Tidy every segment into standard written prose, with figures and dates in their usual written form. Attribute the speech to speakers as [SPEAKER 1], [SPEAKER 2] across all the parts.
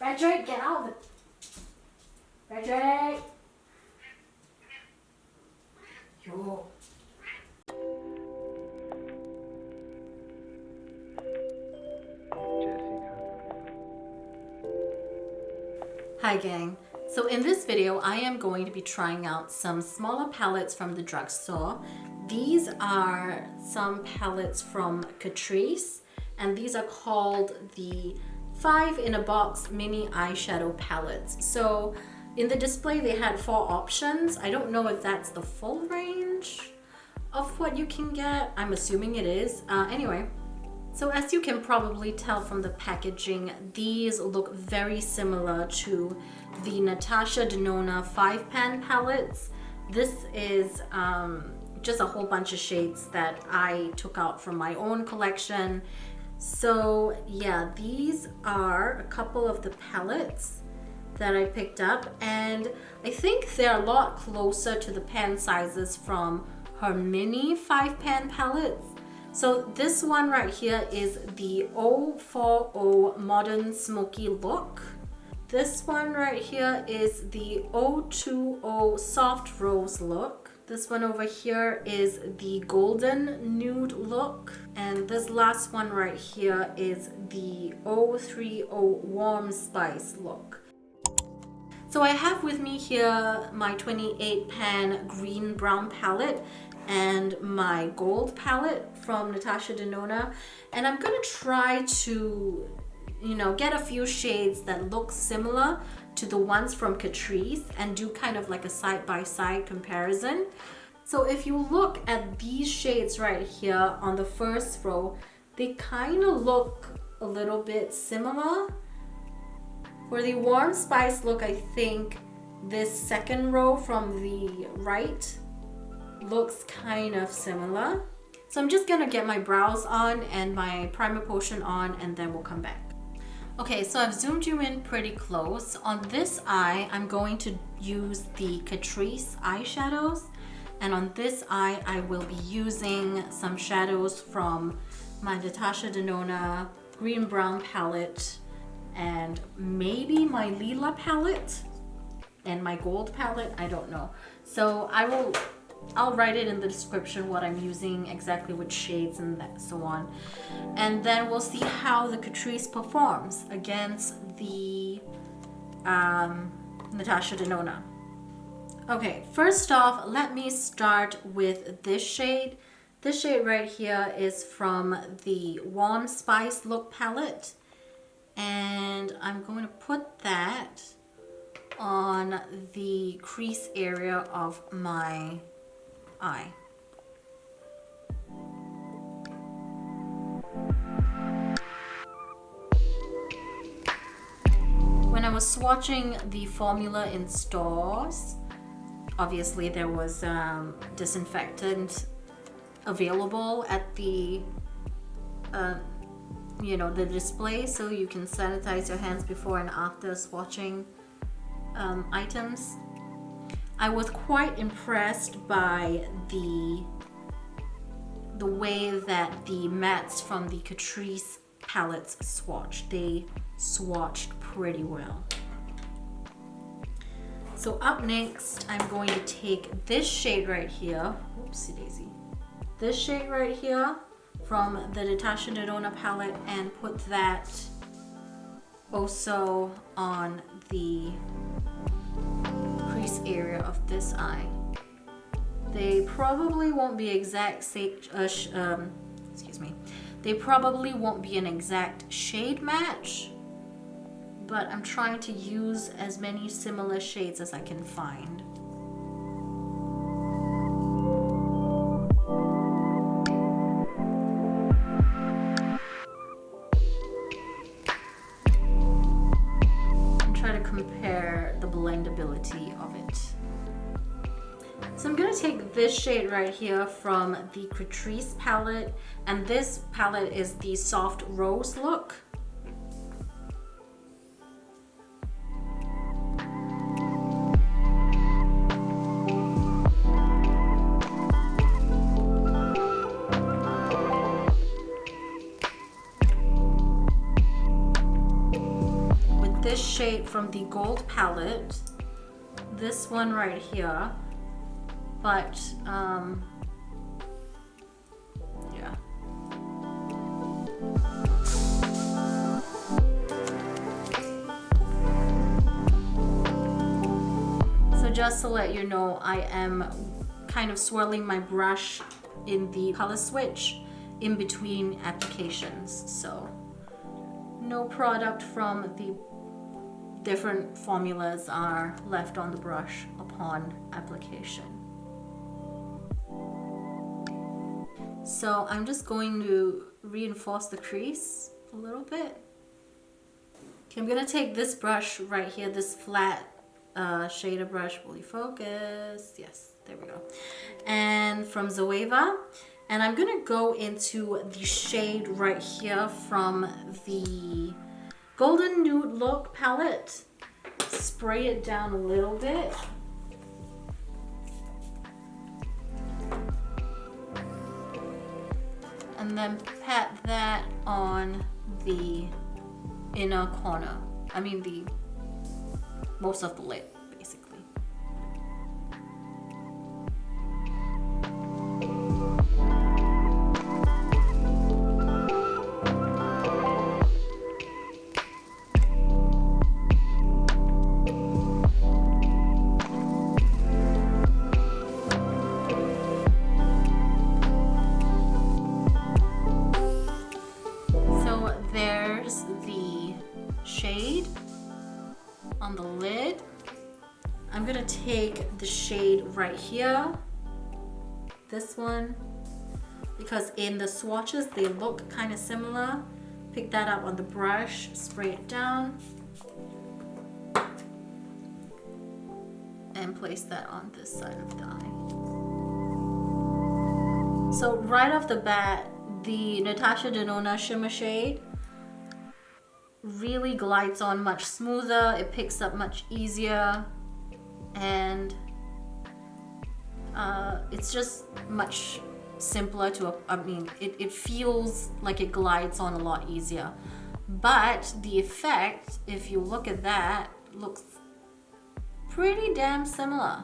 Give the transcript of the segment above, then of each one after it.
[SPEAKER 1] Patrick, get out of it. Patrick. Yo. Hi gang. So in this video, I am going to be trying out some smaller palettes from the drugstore. These are some palettes from Catrice, and these are called the 5 in a box mini eyeshadow palettes. So in the display, they had 4 options. I don't know if that's the full range of what you can get. I'm assuming it is. Anyway, so as you can probably tell from the packaging, these look very similar to the Natasha Denona 5-pan palettes. This is just a whole bunch of shades that I took out from my own collection. So yeah, these are a couple of the palettes that I picked up, and I think they're a lot closer to the pan sizes from her mini 5-pan palettes. So this one right here is the 040 Modern Smoky look. This one right here is the 020 Soft Rose look. This one over here is the Golden Nude look. And this last one right here is the 030 Warm Spice look. So I have with me here my 28-pan green brown palette and my gold palette from Natasha Denona, and I'm gonna try to, get a few shades that look similar to the ones from Catrice and do kind of like a side-by-side comparison. So if you look at these shades right here on the first row, they kind of look a little bit similar. For the Warm Spice look, I think this second row from the right looks kind of similar. So I'm just gonna get my brows on and my primer potion on, and then we'll come back. Okay, so I've zoomed you in pretty close. On this eye, I'm going to use the Catrice eyeshadows, and on this eye, I will be using some shadows from my Natasha Denona green brown palette, and maybe my Lila palette and my gold palette, I don't know. So I'll write it in the description what I'm using, exactly which shades and so on. And then we'll see how the Catrice performs against the Natasha Denona. Okay, first off, let me start with this shade. This shade right here is from the Warm Spice look palette. And I'm going to put that on the crease area of my eye. When I was swatching the formula in stores, obviously there was disinfectant available at the the display, so you can sanitize your hands before and after swatching items. I was quite impressed by the way that the mattes from the Catrice palettes swatched. They swatched pretty well. So up next, I'm going to take this shade right here. Oopsie daisy. This shade right here from the Natasha Denona palette and put that also on the crease area of this eye. They probably won't be They probably won't be an exact shade match, but I'm trying to use as many similar shades as I can find. Compare the blendability of it. So I'm going to take this shade right here from the Catrice palette, and this palette is the Soft Rose look. this shade from the Gold palette. This one right here. But, yeah. So just to let you know, I am kind of swirling my brush in the color switch in between applications. So no product from the different formulas are left on the brush upon application. So I'm just going to reinforce the crease a little bit. Okay, I'm gonna take this brush right here, this flat shader brush. Will you focus? Yes, there we go. And from Zoeva. And I'm gonna go into the shade right here from the Golden Nude Look palette. Spray it down a little bit. And then pat that on the inner corner. I mean the most of the lid, basically. Shade on the lid. I'm gonna take the shade right here, this one, because in the swatches they look kind of similar. Pick that up on the brush, spray it down, and place that on this side of the eye. So right off the bat, the Natasha Denona shimmer shade really glides on much smoother, it picks up much easier, and it's just much simpler to, I mean, it feels like it glides on a lot easier. But the effect, if you look at that, looks pretty damn similar.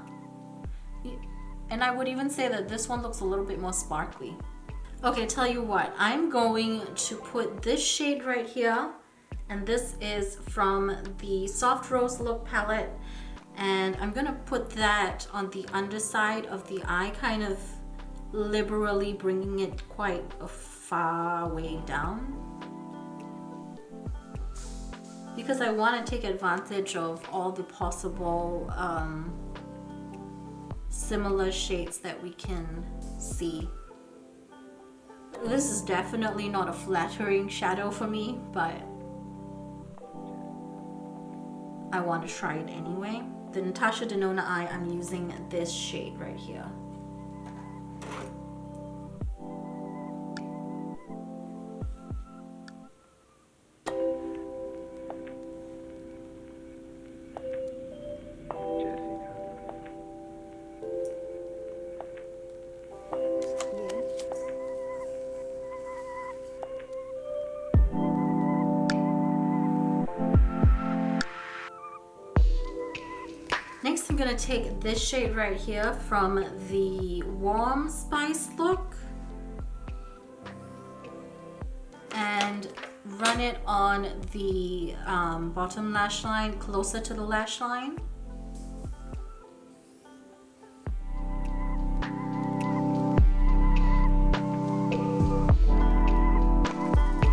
[SPEAKER 1] And I would even say that this one looks a little bit more sparkly. Okay, tell you what, I'm going to put this shade right here. And this is from the Soft Rose Look palette. And I'm gonna put that on the underside of the eye, kind of liberally bringing it quite a far way down. Because I wanna take advantage of all the possible similar shades that we can see. This is definitely not a flattering shadow for me, but I want to try it anyway. The Natasha Denona eye, I'm using this shade right here. Next, I'm gonna take this shade right here from the Warm Spice Look and run it on the bottom lash line, closer to the lash line.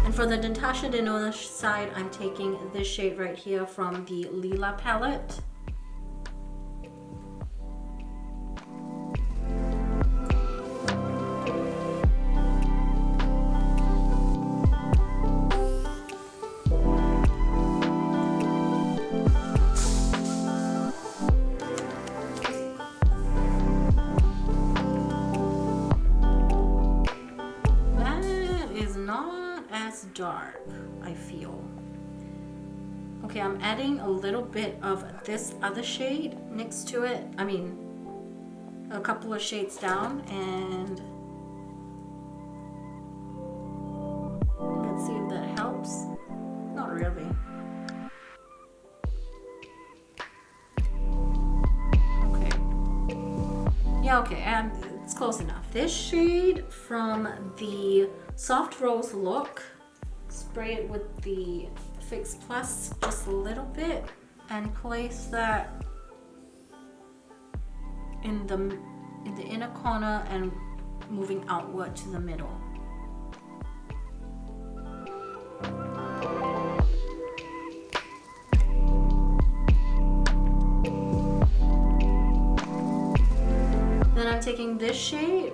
[SPEAKER 1] And for the Natasha Denona side, I'm taking this shade right here from the Lila Palette. Dark, I feel. Okay, I'm adding a little bit of this other shade next to it. I mean, a couple of shades down, and let's see if that helps. Not really. Okay, and it's close enough. This shade from the Soft Rose Look, spray it with the Fix Plus just a little bit and place that in the inner corner and moving outward to the middle. Then I'm taking this shade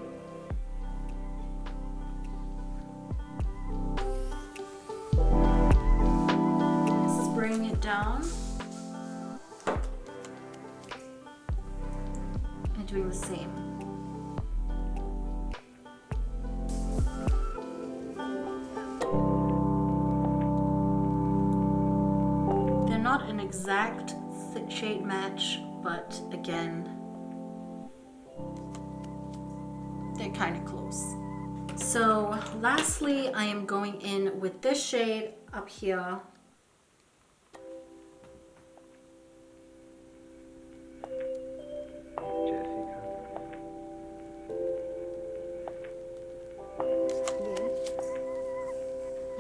[SPEAKER 1] spraying it down and doing the same. They're not an exact shade match, but again, they're kind of close. So lastly, I am going in with this shade up here.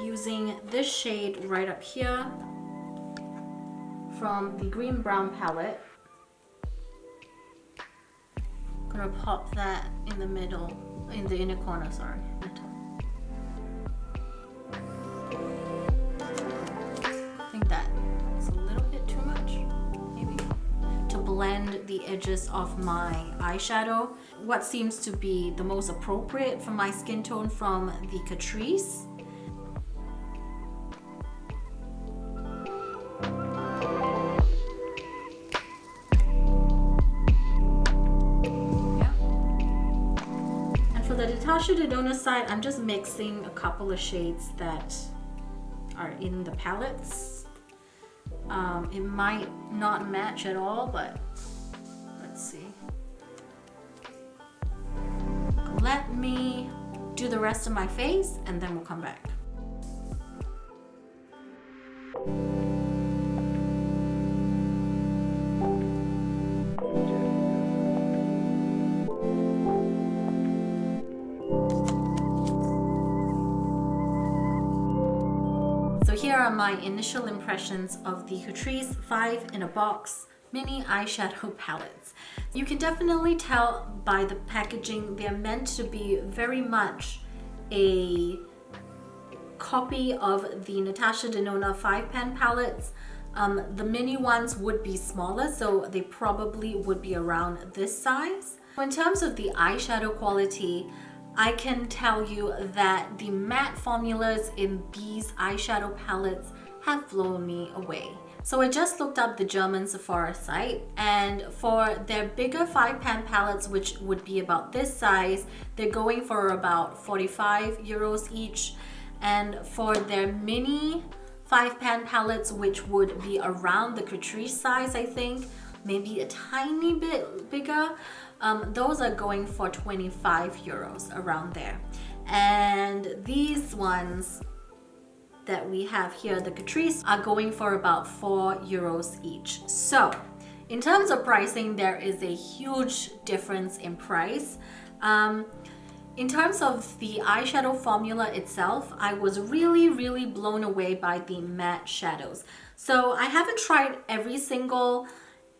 [SPEAKER 1] Using this shade right up here from the Green Brown palette. I'm gonna pop that in the middle, in the inner corner, sorry. I think that's a little bit too much, maybe, to blend the edges of my eyeshadow. What seems to be the most appropriate for my skin tone from the Catrice. For the Natasha Denona side, I'm just mixing a couple of shades that are in the palettes. It might not match at all, but let's see. Let me do the rest of my face and then we'll come back. So here are my initial impressions of the Catrice 5 in a Box mini eyeshadow palettes. You can definitely tell by the packaging they're meant to be very much a copy of the Natasha Denona 5-pan palettes. The mini ones would be smaller, so they probably would be around this size. In terms of the eyeshadow quality, I can tell you that the matte formulas in these eyeshadow palettes have blown me away. So I just looked up the German Sephora site, and for their bigger 5-pan palettes, which would be about this size, they're going for about 45 euros each. And for their mini 5-pan palettes, which would be around the Catrice size, I think, maybe a tiny bit bigger, those are going for 25 euros, around there. And these ones that we have here, the Catrice, are going for about 4 euros each. So in terms of pricing, there is a huge difference in price. In terms of the eyeshadow formula itself, I was really blown away by the matte shadows. So I haven't tried every single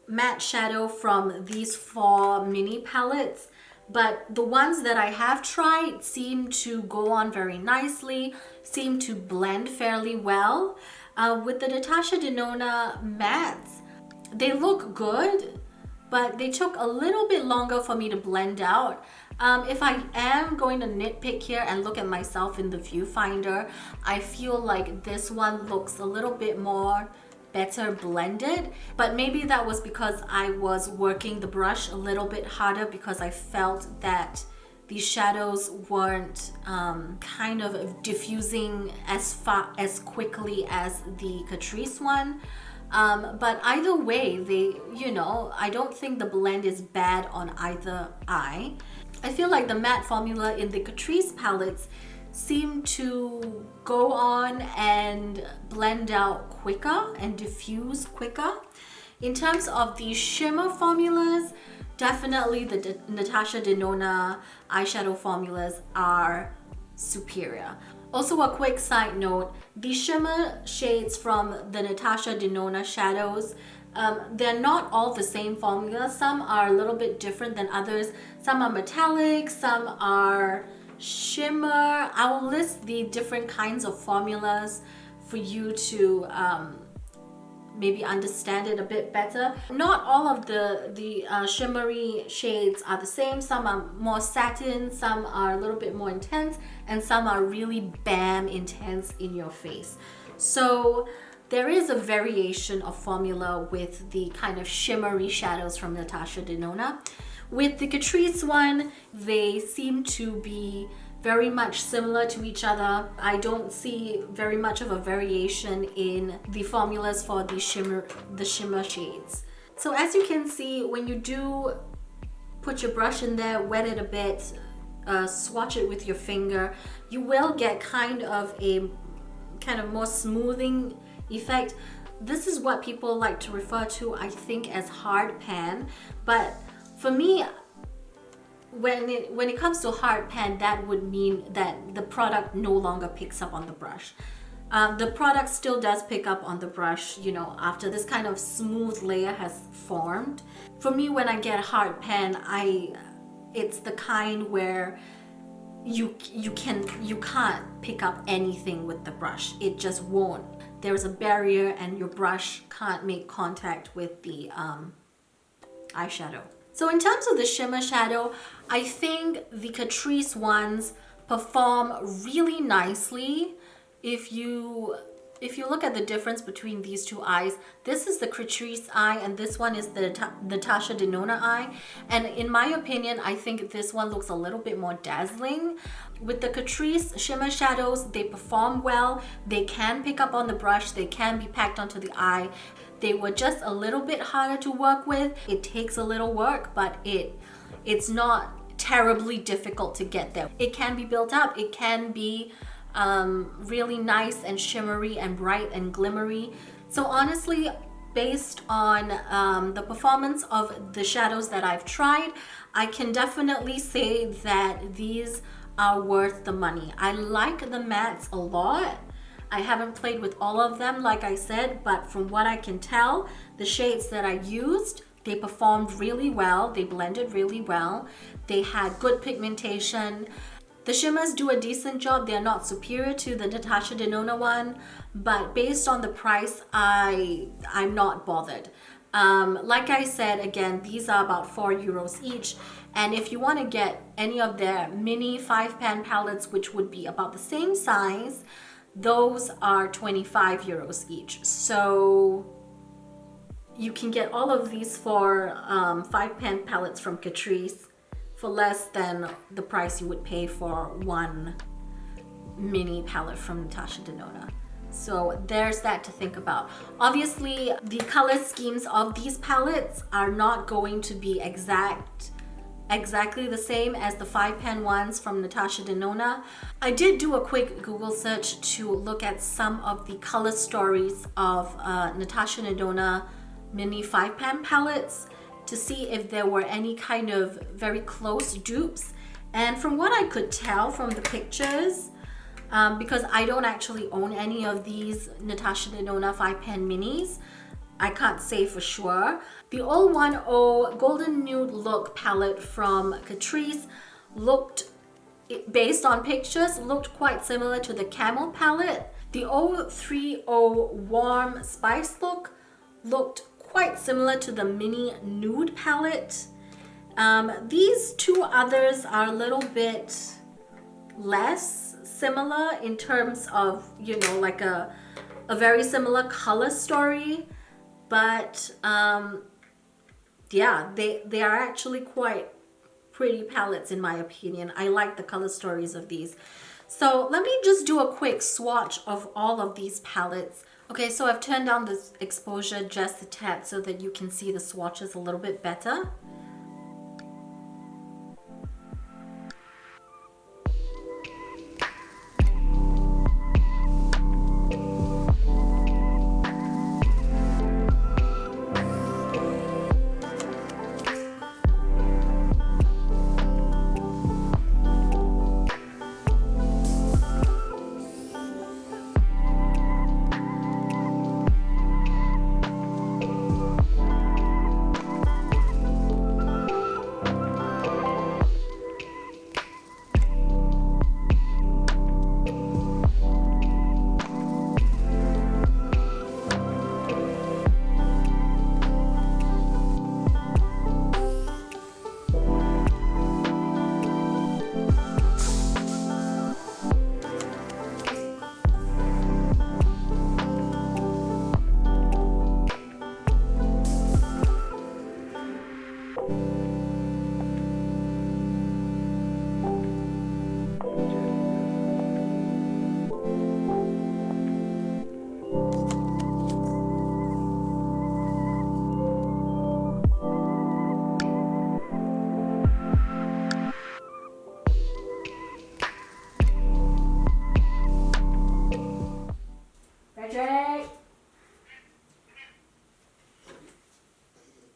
[SPEAKER 1] matte shadow from these 4 mini palettes, but the ones that I have tried seem to go on very nicely, seem to blend fairly well. With the Natasha Denona mattes, they look good, but they took a little bit longer for me to blend out. If I am going to nitpick here and look at myself in the viewfinder, I feel like this one looks a little bit more better blended, but maybe that was because I was working the brush a little bit harder, because I felt that these shadows weren't kind of diffusing as quickly as the Catrice one. But either way, I don't think the blend is bad on either eye. I feel like the matte formula in the Catrice palettes seem to go on and blend out quicker and diffuse quicker. In terms of the shimmer formulas, definitely the Natasha Denona eyeshadow formulas are superior. Also, a quick side note, the shimmer shades from the Natasha Denona shadows, they're not all the same formula. Some are a little bit different than others. Some are metallic, some are shimmer. I will list the different kinds of formulas for you to maybe understand it a bit better. Not all of the shimmery shades are the same. Some are more satin, some are a little bit more intense, and some are really bam intense in your face. So there is a variation of formula with the kind of shimmery shadows from Natasha Denona. With the Catrice one, they seem to be very much similar to each other. I don't see very much of a variation in the formulas for the shimmer shades. So as you can see, when you do put your brush in there, wet it a bit, swatch it with your finger, you will get kind of more smoothing effect. This is what people like to refer to, I think, as hard pan, but for me, when it comes to hard pan, that would mean that the product no longer picks up on the brush. The product still does pick up on the brush, you know, after this kind of smooth layer has formed. For me, when I get hard pan, it's the kind where you can't pick up anything with the brush. It just won't. There's a barrier and your brush can't make contact with the eyeshadow. So in terms of the shimmer shadow, I think the Catrice ones perform really nicely. If you look at the difference between these two eyes, this is the Catrice eye and this one is the Natasha Denona eye. And in my opinion, I think this one looks a little bit more dazzling. With the Catrice shimmer shadows, they perform well. They can pick up on the brush. They can be packed onto the eye. They were just a little bit harder to work with. It takes a little work, but it's not terribly difficult to get there. It can be built up. It can be really nice and shimmery and bright and glimmery. So honestly, based on the performance of the shadows that I've tried, I can definitely say that these are worth the money. I like the mattes a lot. I haven't played with all of them, like I said, but from what I can tell, the shades that I used, they performed really well. They blended really well. They had good pigmentation. The shimmers do a decent job. They're not superior to the Natasha Denona one, but based on the price, I'm not bothered. Like I said, again, these are about €4 each. And if you want to get any of their mini 5-pan palettes, which would be about the same size, those are €25 each. So you can get all of these for 5-pan palettes from Catrice for less than the price you would pay for one mini palette from Natasha Denona. So there's that to think about. Obviously, the color schemes of these palettes are not going to be exactly the same as the 5-pan ones from Natasha Denona. I did do a quick Google search to look at some of the color stories of Natasha Denona mini 5-pan palettes to see if there were any kind of very close dupes. And from what I could tell from the pictures, because I don't actually own any of these Natasha Denona 5-pan minis, I can't say for sure. The 010 Golden Nude Look palette from Catrice looked, based on pictures, looked quite similar to the Camel palette. The 030 Warm Spice Look looked quite similar to the mini Nude palette. These two others are a little bit less similar in terms of, you know, like a very similar color story. But yeah, they are actually quite pretty palettes in my opinion. I like the color stories of these. So let me just do a quick swatch of all of these palettes. Okay, so I've turned down this exposure just a tad so that you can see the swatches a little bit better.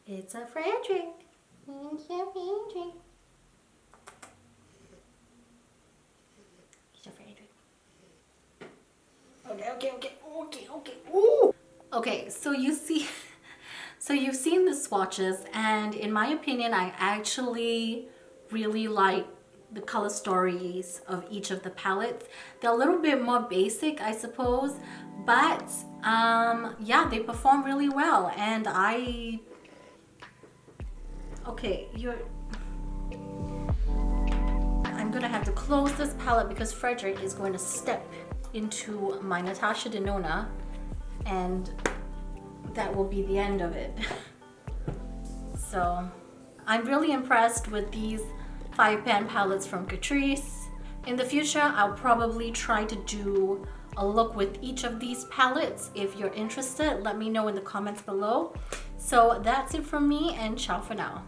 [SPEAKER 1] It's a Frederick. It's a Frederick. It's a Frederick. Okay. Ooh. Okay, so you see, so you've seen the swatches, and in my opinion, I actually really like the color stories of each of the palettes. They're a little bit more basic, I suppose, but yeah, they perform really well. And I'm gonna have to close this palette because Frederick is going to step into my Natasha Denona, and that will be the end of it. So I'm really impressed with these 5-pan palettes from Catrice. In the future, I'll probably try to do a look with each of these palettes. If you're interested, let me know in the comments below. So that's it from me, and ciao for now.